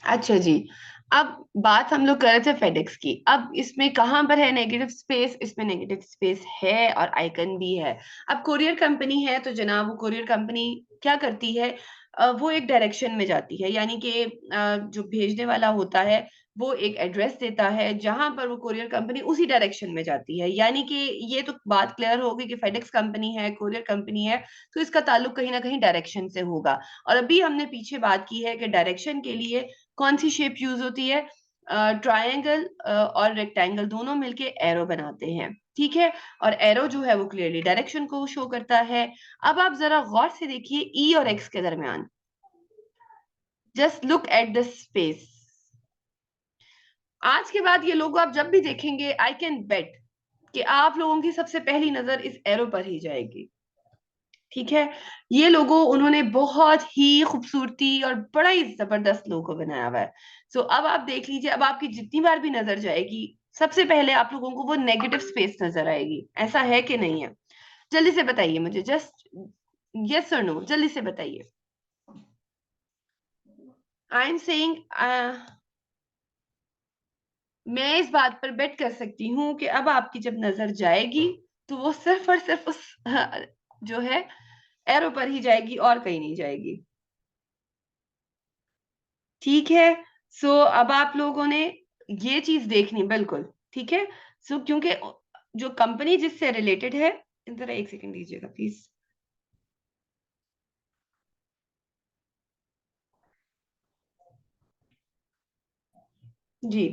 अच्छा जी। अब बात हम लोग कर रहे थे फेडेक्स की। अब इसमें कहाँ पर है नेगेटिव स्पेस? इसमें नेगेटिव स्पेस है और आइकन भी है। अब कोरियर कंपनी है तो जनाब वो कोरियर कंपनी क्या करती है? वो एक डायरेक्शन में जाती है, यानी कि जो भेजने वाला होता है वो एक एड्रेस देता है जहां पर वो कोरियर कंपनी उसी डायरेक्शन में जाती है। यानी कि ये तो बात क्लियर होगी कि फेडेक्स कंपनी है, कोरियर कंपनी है, तो इसका ताल्लुक कहीं ना कहीं डायरेक्शन से होगा। और अभी हमने पीछे बात की है कि डायरेक्शन के लिए कौन सी शेप यूज होती है? ट्रायंगल और रेक्टेंगल दोनों मिलके एरो बनाते हैं, ठीक है। और एरो जो है वो क्लियरली डायरेक्शन को शो करता है। अब आप जरा गौर से देखिए ई और एक्स के दरमियान, just look at the space. आज के बाद ये लोगो आप जब भी देखेंगे, आई कैन बेट कि आप लोगों की सबसे पहली नजर इस एरो पर ही जाएगी, ठीक है। ये लोगो उन्होंने बहुत ही खूबसूरती और बड़ा ही जबरदस्त लोगो बनाया हुआ है। सो अब आप देख लीजिए, अब आपकी जितनी बार भी नजर जाएगी सबसे पहले आप लोगों को वो नेगेटिव स्पेस नजर आएगी। ऐसा है कि नहीं है? जल्दी से बताइए मुझे, जस्ट यस और नो, जल्दी से बताइए। आई एम सेइंग, मैं इस बात पर बेट कर सकती हूँ कि अब आपकी जब नजर जाएगी तो वो सिर्फ और सिर्फ उस जो है एरो पर ही जाएगी और कहीं नहीं जाएगी, ठीक है। सो अब आप लोगों ने ये चीज देखनी बिल्कुल, ठीक है। सो क्योंकि जो कंपनी जिससे रिलेटेड है, जरा एक सेकंड दीजिएगा प्लीज। जी।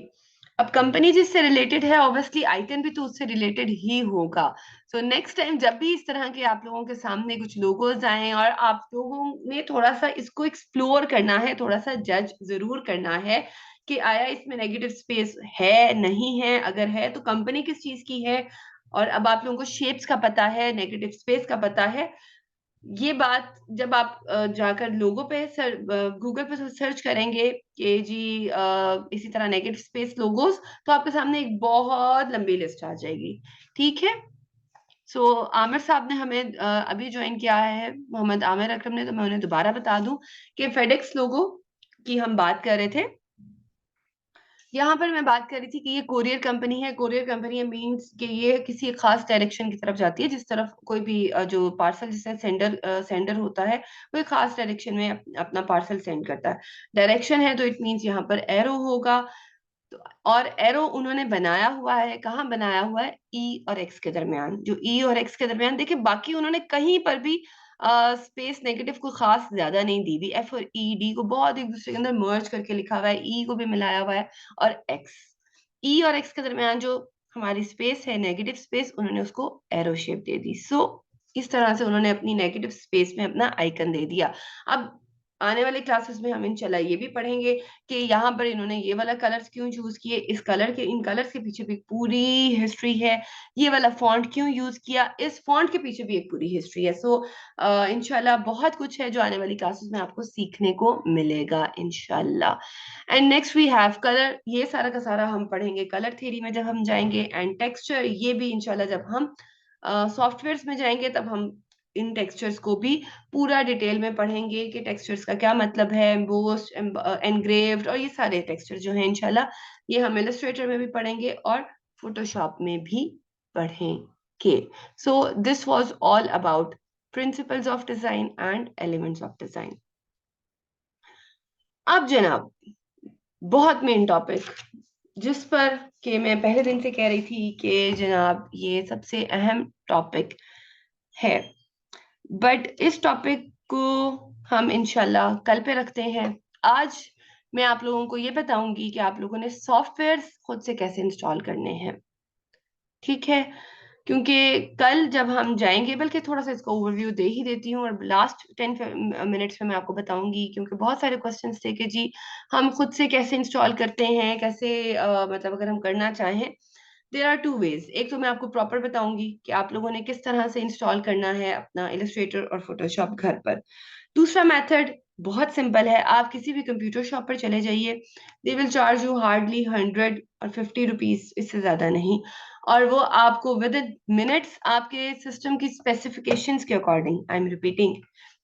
अब कंपनी जिससे रिलेटेड है ऑब्वियसली आइकन भी तो उससे रिलेटेड ही होगा। सो नेक्स्ट टाइम जब भी इस तरह के आप लोगों के सामने कुछ लोगोज आए और आप लोगों ने थोड़ा सा इसको एक्सप्लोर करना है, थोड़ा सा जज जरूर करना है कि आया इसमें नेगेटिव स्पेस है नहीं है, अगर है तो कंपनी किस चीज की है। और अब आप लोगों को शेप्स का पता है, नेगेटिव स्पेस का पता है। ये बात जब आप जाकर लोगों पे गूगल पे सर्च करेंगे कि जी इसी तरह नेगेटिव स्पेस लोगोस, तो आपके सामने एक बहुत लंबी लिस्ट आ जाएगी, ठीक है। सो आमिर साहब ने हमें अभी ज्वाइन किया है, मोहम्मद आमिर अकरम ने, तो मैं उन्हें दोबारा बता दूं कि फेडेक्स लोगो की हम बात कर रहे थे। यहाँ पर मैं बात कर रही थी कि ये कोरियर कंपनी है। कोरियर कंपनी है मीन्स कि ये किसी खास डायरेक्शन की तरफ जाती है, जिस तरफ कोई भी जो पार्सल जिससे सेंडर होता है वो एक खास डायरेक्शन में अपना पार्सल सेंड करता है। डायरेक्शन है तो इट मीन्स यहाँ पर एरो होगा। तो और एरो उन्होंने बनाया हुआ है, कहाँ बनाया हुआ है? ई और एक्स के दरमियान। जो ई और एक्स के दरमियान देखिए, बाकी उन्होंने कहीं पर भी स्पेस नेगेटिव को खास ज्यादा नहीं दी हुई। एफ और ई डी को बहुत एक दूसरे के अंदर मर्ज करके लिखा हुआ है, ई को भी मिलाया हुआ है। और एक्स, ई और एक्स के दरमियान जो हमारी स्पेस है नेगेटिव स्पेस, उन्होंने उसको एरो शेप दे दी। सो इस तरह से उन्होंने अपनी नेगेटिव स्पेस में अपना आइकन दे दिया। अब आने वाले क्लासेस में हम इंशाल्लाह ये भी पढ़ेंगे कि यहाँ पर इन्होंने ये वाला कलर्स क्यों चूज किए, इस कलर के इन कलर्स के पीछे भी पूरी हिस्ट्री है। ये वाला फॉन्ट क्यों यूज किया, इस फॉन्ट के पीछे भी एक पूरी हिस्ट्री है। सो इंशाल्लाह बहुत कुछ है जो आने वाली क्लासेस में आपको सीखने को मिलेगा इंशाल्लाह। And next we have colour, ये सारा का सारा हम पढ़ेंगे कलर थ्योरी में जब हम जाएंगे। एंड टेक्सचर, ये भी इंशाल्लाह जब हम सॉफ्टवेयर्स में जाएंगे तब हम इन टेक्सचर्स को भी पूरा डिटेल में पढ़ेंगे कि टेक्सचर्स का क्या मतलब है, एम्बोस्ड, एनग्रेव्ड, और ये सारे टेक्सचर जो है इंशाल्लाह ये हम इलस्ट्रेटर में भी पढ़ेंगे और फोटोशॉप में भी पढ़ेंगे। So this was all about principles of design and elements of design. अब जनाब बहुत मेन टॉपिक जिस पर कि मैं पहले दिन से कह रही थी कि जनाब ये सबसे अहम टॉपिक है, बट इस टॉपिक को हम इंशाल्लाह कल पे रखते हैं। आज मैं आप लोगों को ये बताऊंगी कि आप लोगों ने सॉफ्टवेयर खुद से कैसे इंस्टॉल करने हैं, ठीक है। क्योंकि कल जब हम जाएंगे, बल्कि थोड़ा सा इसका ओवरव्यू दे ही देती हूँ और लास्ट 10 मिनट्स में मैं आपको बताऊंगी, क्योंकि बहुत सारे क्वेश्चंस थे कि जी हम खुद से कैसे इंस्टॉल करते हैं, कैसे मतलब अगर हम करना चाहें। There are two ways. एक तो मैं आपको प्रॉपर बताऊंगी कि आप लोगों ने किस तरह से इंस्टॉल करना है अपना इलस्ट्रेटर और फोटोशॉप घर पर। दूसरा मेथड बहुत सिंपल है, आप किसी भी कंप्यूटर शॉप पर चले जाइए, they will charge you hardly 100 और 50 रुपीज, इससे ज्यादा नहीं। और वो आपको विद इन मिनट्स आपके सिस्टम की स्पेसिफिकेशंस के according, I am repeating,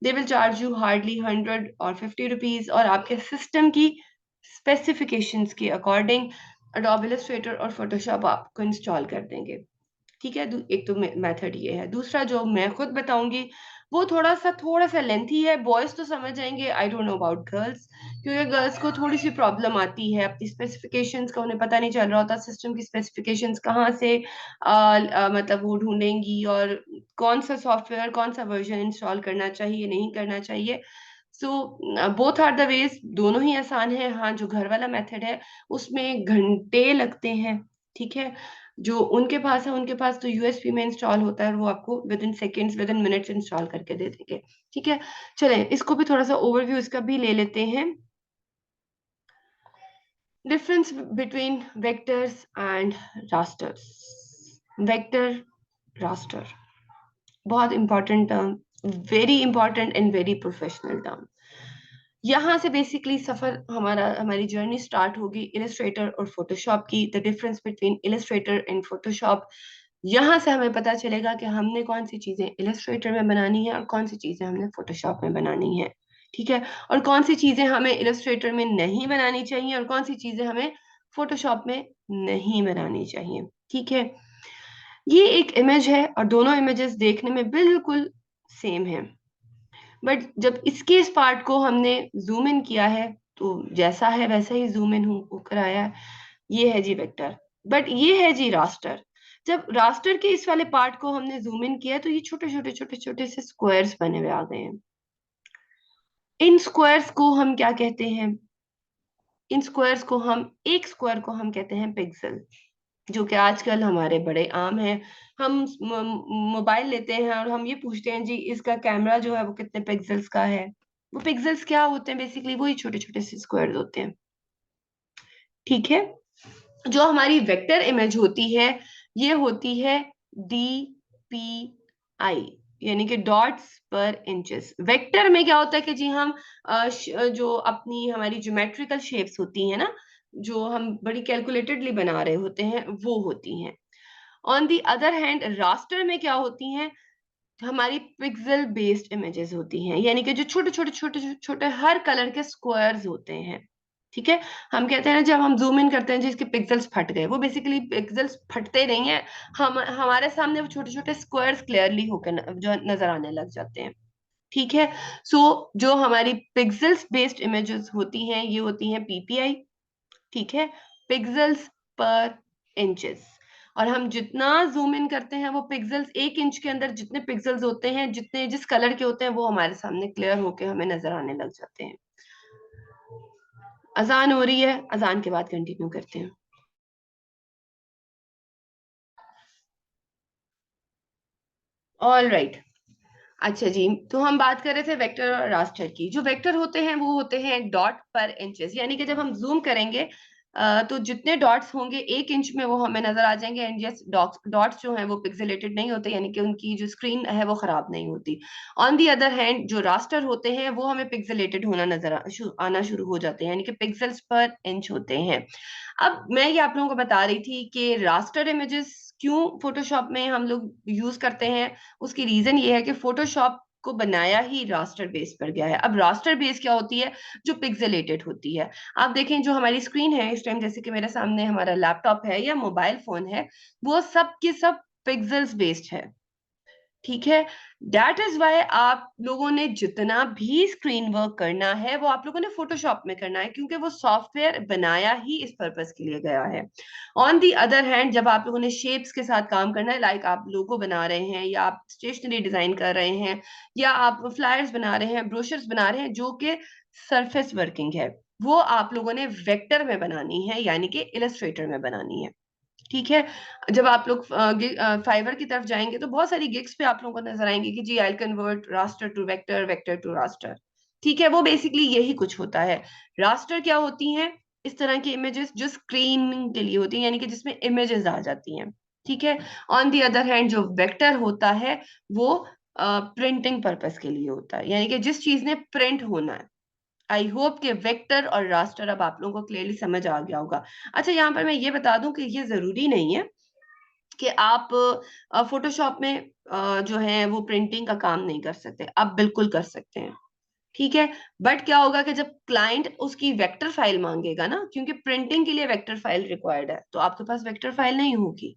they will charge you hardly 100 और 50 रुपीज, और आपके सिस्टम की स्पेसिफिकेशंस के अकॉर्डिंग एडोब इलस्ट्रेटर और फोटोशॉप आपको इंस्टॉल कर देंगे। ठीक है, एक तो मेथड ये है। दूसरा जो मैं खुद बताऊंगी वो थोड़ा सा लेंथी है, बॉयज तो समझ जाएंगे, I don't know about girls, क्योंकि गर्ल्स को थोड़ी सी प्रॉब्लम आती है अपनी स्पेसिफिकेशंस का, उन्हें पता नहीं चल रहा होता सिस्टम की स्पेसिफिकेशंस कहाँ से मतलब वो ढूंढेंगी, और कौन सा सॉफ्टवेयर कौन सा वर्जन इंस्टॉल करना चाहिए नहीं करना चाहिए। So both are the ways, दोनों ही आसान है। हाँ, जो घर वाला मेथड है उसमें घंटे लगते हैं। ठीक है, जो उनके पास है उनके पास तो यूएसबी में इंस्टॉल होता है और वो आपको with in seconds with in minutes install करके दे देंगे। ठीक है, चलें इसको भी थोड़ा सा ओवरव्यू इसका भी ले लेते हैं। Difference between vectors and rasters. Vector, raster, बहुत important term, very important and very professional term. यहाँ से बेसिकली सफर हमारी जर्नी स्टार्ट होगी इलस्ट्रेटर और फोटोशॉप की। The difference between Illustrator and Photoshop, यहाँ से हमें पता चलेगा कि हमने कौन सी चीजें इलस्ट्रेटर में बनानी है और कौन सी चीजें हमने फोटोशॉप में बनानी है। ठीक है, और कौन सी चीजें हमें इलस्ट्रेटर में नहीं बनानी चाहिए और कौन सी चीजें हमें फोटोशॉप में नहीं बनानी चाहिए। ठीक है, ये एक इमेज है और दोनों इमेजेस देखने में बिल्कुल सेम है, बट जब इसके इस पार्ट को हमने जूम इन किया है तो जैसा है वैसा ही जूम इन होकर आया है। ये है जी वेक्टर, बट ये है जी रास्टर। जब रास्टर के इस वाले पार्ट को हमने जूम इन किया तो ये छोटे छोटे छोटे छोटे से स्क्वायर्स बने हुए आ गए हैं। इन स्क्वायर्स को हम क्या कहते हैं? इन स्क्वायर्स को हम, एक स्क्वायर को हम कहते हैं पिक्सल, जो कि आजकल हमारे बड़े आम है। हम मोबाइल लेते हैं और हम ये पूछते हैं जी इसका कैमरा जो है वो कितने पिक्सल्स का है। वो पिक्सल्स क्या होते हैं? बेसिकली वही छोटे छोटे से स्क्वायर्स होते हैं। ठीक है, जो हमारी वेक्टर इमेज होती है ये होती है DPI, यानी कि डॉट्स पर इंचेस। वेक्टर में क्या होता है कि जी हम जो अपनी हमारी ज्योमेट्रिकल शेप्स होती हैं ना, जो हम बड़ी कैलकुलेटेडली बना रहे होते हैं वो होती हैं। On the other hand raster में क्या होती हैं? हमारी पिक्सल बेस्ड इमेजेस होती हैं, यानी कि जो छोटे छोटे छोटे छोटे हर कलर के स्क्वायर्स होते हैं। ठीक है, हम कहते हैं ना जब हम जूम इन करते हैं जिसके पिक्सल्स फट गए, वो बेसिकली पिक्सल्स फटते नहीं है, हम हमारे सामने वो छोटे छोटे स्क्वायर्स क्लियरली होकर जो नजर आने लग जाते हैं। ठीक है, सो जो हमारी पिक्सल्स बेस्ड इमेजेस होती हैं ये होती हैं PPI। ठीक है, पिक्सल्स पर इंचेस। और हम जितना जूम इन करते हैं वो पिक्सल्स, 1 इंच के अंदर जितने पिक्सल्स होते हैं, जितने जिस कलर के होते हैं वो हमारे सामने क्लियर होके हमें नजर आने लग जाते हैं। अजान हो रही है, अजान के बाद कंटिन्यू करते हैं। ऑल राइट, अच्छा जी, तो हम बात कर रहे थे वेक्टर और रास्टर की। जो वेक्टर होते हैं वो होते हैं डॉट पर इंचेस, यानी कि जब हम जूम करेंगे तो जितने डॉट्स होंगे 1 इंच में वो हमें नजर आ जाएंगे। एंड यस, डॉट्स जो हैं वो पिक्सेलेटेड नहीं होते, यानी कि उनकी जो स्क्रीन है वो खराब नहीं होती। ऑन दी अदर हैंड जो रास्टर होते हैं वो हमें पिक्सेलेटेड होना आना शुरू हो जाते हैं, यानी कि पिक्सल्स पर इंच होते हैं। अब मैं ये आप लोगों को बता रही थी कि रास्टर इमेजेस क्यों फोटोशॉप में हम लोग यूज करते हैं। उसकी रीजन ये है कि फोटोशॉप को बनाया ही रास्टर बेस पर गया है। अब रास्टर बेस क्या होती है? जो पिक्सेलेटेड होती है। आप देखें जो हमारी स्क्रीन है इस टाइम, जैसे कि मेरे सामने हमारा लैपटॉप है या मोबाइल फोन है, वो सब के सब पिक्सल्स बेस्ड है। ठीक है, दैट इज वाई आप लोगों ने जितना भी स्क्रीन वर्क करना है वो आप लोगों ने फोटोशॉप में करना है, क्योंकि वो सॉफ्टवेयर बनाया ही इस पर्पस के लिए गया है। ऑन दी अदर हैंड जब आप लोगों ने शेप्स के साथ काम करना है, लाइक आप लोगो बना रहे हैं या आप स्टेशनरी डिजाइन कर रहे हैं या आप फ्लायर्स बना रहे हैं, ब्रोशर्स बना रहे हैं, जो कि सरफेस वर्किंग है, वो आप लोगों ने वेक्टर में बनानी है, यानी कि इलस्ट्रेटर में बनानी है। ठीक है, जब आप लोग फाइवर की तरफ जाएंगे तो बहुत सारी गिग्स पे आप लोगों को नजर आएंगे कि जी I convert raster to vector, vector to raster. ठीक है, वो बेसिकली यही कुछ होता है। रास्टर क्या होती हैं? इस तरह की इमेजेस जो स्क्रीनिंग के लिए होती हैं, यानी कि जिसमें इमेजेस आ जाती हैं। ठीक है, ऑन दी अदर हैंड जो वेक्टर होता है वो प्रिंटिंग पर्पस के लिए होता है, यानी कि जिस चीज ने प्रिंट होना है। आई होप कि वेक्टर और रास्टर अब आप लोगों को क्लियरली समझ आ गया होगा। अच्छा, यहाँ पर मैं ये बता दूं कि ये जरूरी नहीं है कि आप फोटोशॉप में जो है वो प्रिंटिंग का काम नहीं कर सकते, आप बिल्कुल कर सकते हैं। ठीक है। बट क्या होगा कि जब क्लाइंट उसकी वेक्टर फाइल मांगेगा ना, क्योंकि प्रिंटिंग के लिए वेक्टर फाइल रिक्वायर्ड है, तो आपके पास वेक्टर फाइल नहीं होगी।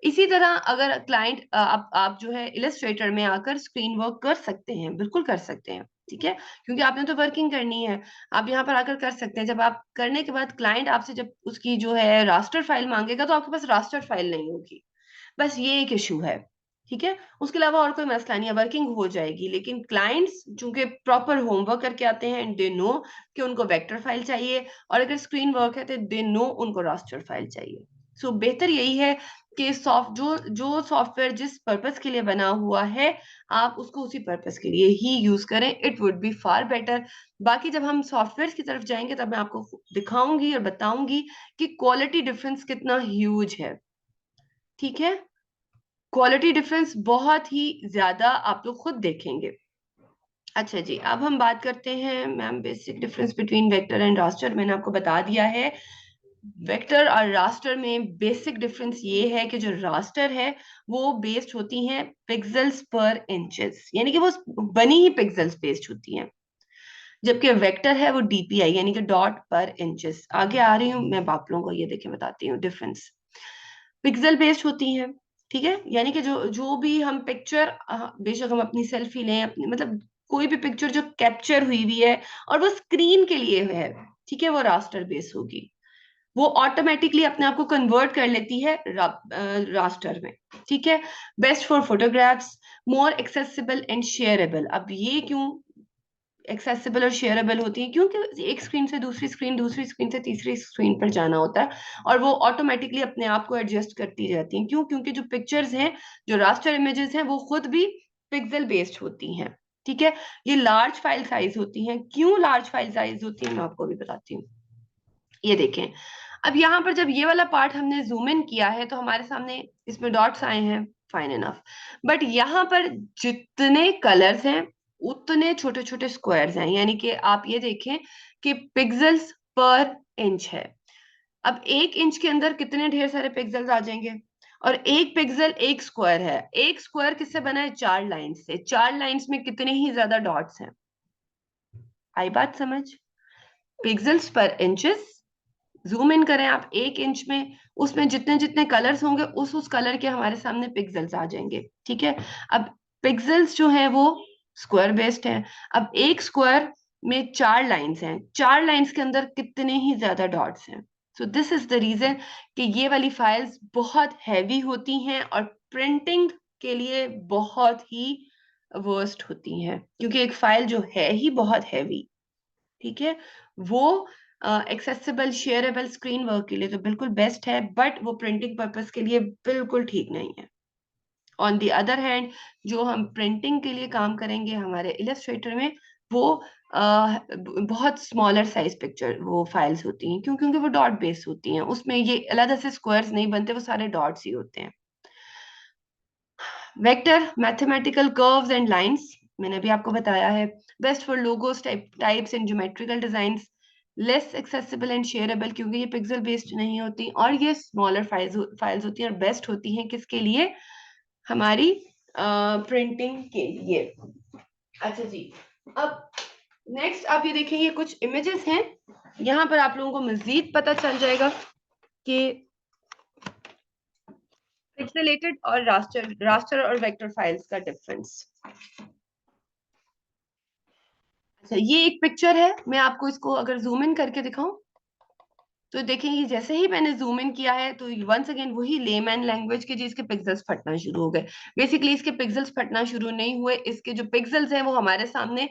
इसी तरह अगर क्लाइंट आप जो है इलस्ट्रेटर में आकर स्क्रीन वर्क कर सकते हैं, बिल्कुल कर सकते हैं, ठीक है, क्योंकि आपने तो वर्किंग करनी है। आप यहाँ पर आकर कर सकते हैं। जब आप करने के बाद क्लाइंट आपसे जब उसकी जो है रास्टर फाइल मांगेगा, तो आपके पास रास्टर फाइल नहीं होगी। बस ये एक इशू है, ठीक है। उसके अलावा और कोई मसला नहीं है, वर्किंग हो जाएगी। लेकिन क्लाइंट्स चूंकि प्रॉपर होमवर्क करके आते हैं, दे नो कि उनको वेक्टर फाइल चाहिए, और अगर स्क्रीन वर्क है तो दे नो उनको रास्टर फाइल चाहिए। सो बेहतर यही है कि जो सॉफ्टवेयर जिस पर्पस के लिए बना हुआ है, आप उसको उसी पर्पस के लिए ही यूज करें, it would be far better. बाकी जब हम सॉफ्टवेयर की तरफ जाएंगे तब मैं आपको दिखाऊंगी और बताऊंगी कि क्वालिटी डिफरेंस कितना ह्यूज है, ठीक है। क्वालिटी डिफरेंस बहुत ही ज्यादा आप लोग खुद देखेंगे। अच्छा जी, अब हम बात करते हैं ma'am basic difference between vector and raster. मैंने आपको बता दिया है, वेक्टर और रास्टर में बेसिक डिफरेंस ये है कि जो रास्टर है वो बेस्ड होती हैं पिक्सेल्स पर इंचेस, यानी कि वो बनी ही पिक्सेल्स बेस्ड होती हैं, जबकि वेक्टर है वो डीपीआई यानी कि डॉट पर इंचेस। आगे आ रही हूँ मैं आप लोगों को ये देखे बताती हूँ डिफरेंस। पिक्सल बेस्ड होती हैं, ठीक है, यानी कि जो जो भी हम पिक्चर, बेशक हम अपनी सेल्फी लें, अपनी मतलब कोई भी पिक्चर जो कैप्चर हुई हुई है और वो स्क्रीन के लिए है, ठीक है, वो रास्टर बेस होगी। वो ऑटोमेटिकली अपने आप को कन्वर्ट कर लेती है रास्टर में, ठीक है। Best for photographs, more accessible and shareable. अब ये क्यों एक्सेसिबल और शेयरेबल होती है? क्योंकि एक स्क्रीन से दूसरी स्क्रीन, दूसरी स्क्रीन से तीसरी स्क्रीन पर जाना होता है, और वो ऑटोमेटिकली अपने आप को एडजस्ट करती जाती हैं। क्यों? क्योंकि जो पिक्चर्स हैं, जो रास्टर इमेजेस हैं, वो खुद भी पिक्सल बेस्ड होती हैं, ठीक है। ये लार्ज फाइल साइज होती हैं। क्यों लार्ज फाइल साइज होती है, मैं आपको भी बताती हूँ। ये देखें, अब यहाँ पर जब ये वाला पार्ट हमने जूम इन किया है तो हमारे सामने इसमें डॉट्स आए हैं, फाइन इनफ। बट यहाँ पर जितने कलर्स हैं उतने छोटे छोटे स्क्वायर्स हैं, यानी कि आप ये देखें कि पिक्सेल्स पर इंच है। अब 1 इंच के अंदर कितने ढेर सारे पिक्सेल्स आ जाएंगे, और एक पिक्सल एक स्क्वायर है। एक स्क्वायर किससे बना है? 4 लाइंस से। 4 लाइंस में कितने ही ज्यादा डॉट्स हैं? आई बात समझ? पिक्सेल्स पर इंचेस, जूम इन करें आप 1 इंच में, उसमें जितने जितने कलर्स होंगे उस कलर के हमारे सामने पिक्सेल्स आ जाएंगे, ठीक है। अब पिक्सेल्स जो है वो स्क्वायर बेस्ड है। अब एक स्क्वायर में 4 लाइंस हैं, 4 लाइंस के अंदर कितने ही ज्यादा डॉट्स हैं। So this is the reason कि ये वाली फाइल्स बहुत हैवी होती हैं और प्रिंटिंग के लिए बहुत ही वर्स्ट होती हैं, क्योंकि एक फाइल जो है ही बहुत हैवी, ठीक है, वो एक्सेसिबल शेयरेबल स्क्रीन वर्क के लिए तो बिल्कुल बेस्ट है, बट वो प्रिंटिंग पर्पस के लिए बिल्कुल ठीक नहीं है। ऑन द अदर हैंड, जो हम प्रिंटिंग के लिए काम करेंगे हमारे इलस्ट्रेटर में, वो बहुत स्मॉलर साइज पिक्चर वो फाइल्स होती हैं। क्यों? क्योंकि वो डॉट बेस्ड होती हैं, उसमें ये अलग से स्क्वायर्स नहीं बनते, वो सारे डॉट्स ही होते हैं। Vector mathematical curves and lines, मैंने भी आपको बताया है। Best for logos types and geometrical designs. Less accessible and shareable, क्योंकि ये पिक्सल बेस्ड नहीं होती और ये स्मॉलर फाइल्स होती हैं, और बेस्ट होती हैं किसके लिए? हमारी प्रिंटिंग के लिए। अच्छा जी, अब नेक्स्ट आप ये देखें, ये कुछ इमेजेस हैं, यहाँ पर आप लोगों को मजीद पता चल जाएगा कि पिक्सेलेटेड और रास्टर और वेक्टर फाइल्स का डिफरेंस। अच्छा, ये एक पिक्चर है, मैं आपको इसको अगर जूम इन करके दिखाऊं तो देखेंगे, जैसे ही मैंने जूम इन किया है तो वंस अगेन वही लेमैन लैंग्वेज के जी, इसके पिक्सेल्स फटना शुरू हो गए। बेसिकली इसके पिक्सेल्स फटना शुरू नहीं हुए, इसके जो पिक्सेल्स हैं वो हमारे सामने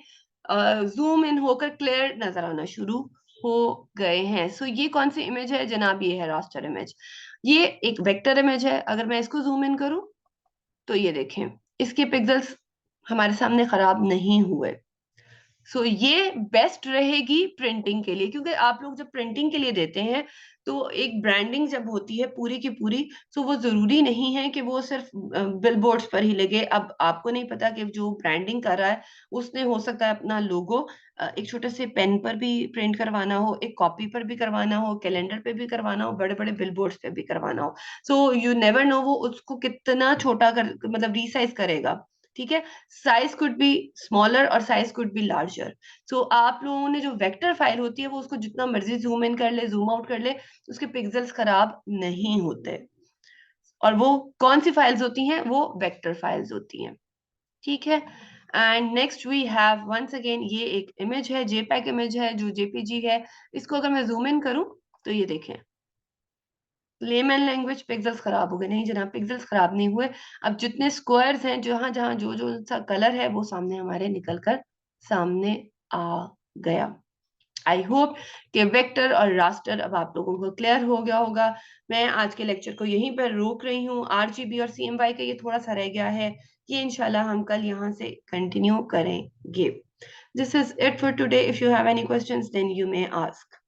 जूम इन होकर क्लियर नजर आना शुरू हो गए हैं। सो ये कौन सी इमेज है जनाब? ये है रास्टर इमेज। ये एक वेक्टर इमेज है। अगर मैं इसको जूम इन करूं तो ये देखें, इसके पिक्सेल्स हमारे सामने खराब नहीं हुए। सो ये बेस्ट रहेगी प्रिंटिंग के लिए, क्योंकि आप लोग जब प्रिंटिंग के लिए देते हैं तो एक ब्रांडिंग जब होती है पूरी की पूरी, तो वो जरूरी नहीं है कि वो सिर्फ बिलबोर्ड्स पर ही लगे। अब आपको नहीं पता कि जो ब्रांडिंग कर रहा है उसने हो सकता है अपना लोगो एक छोटे से पेन पर भी प्रिंट करवाना हो, एक कॉपी पर भी करवाना हो, कैलेंडर पे भी करवाना हो, बड़े बड़े बिलबोर्ड्स पे भी करवाना हो। सो यू नेवर नो वो उसको कितना छोटा कर मतलब रीसाइज करेगा, ठीक है, साइज कुड बी स्मॉलर और साइज कुड बी लार्जर। सो आप लोगों ने जो वेक्टर फाइल होती है वो उसको जितना मर्जी जूम इन कर ले, जूम आउट कर ले, उसके पिक्सल्स खराब नहीं होते। और वो कौन सी फाइल्स होती हैं? वो वेक्टर फाइल्स होती हैं, ठीक है। And next we have once again, ये एक इमेज है, जेपैक इमेज है जो जेपीजी है। इसको अगर मैं जूम इन करूं तो ये देखें, लेमन लैंग्वेज, पिक्सल्स खराब हो गए। नहीं जनाब, पिक्सल्स खराब नहीं हुए। अब जितने स्क्वायर्स हैं, जहां जहां जो जो सा कलर है वो सामने हमारे निकल कर सामने आ गया। आई होप कि वेक्टर और रास्टर अब आप लोगों को क्लियर हो गया होगा। मैं आज के लेक्चर को यहीं पर रोक रही हूँ। आरजीबी और सीएमवाई का ये थोड़ा सा रह गया है, ये इंशाल्लाह हम कल यहाँ से कंटिन्यू करेंगे। This is it for today. If you have any questions then you may ask.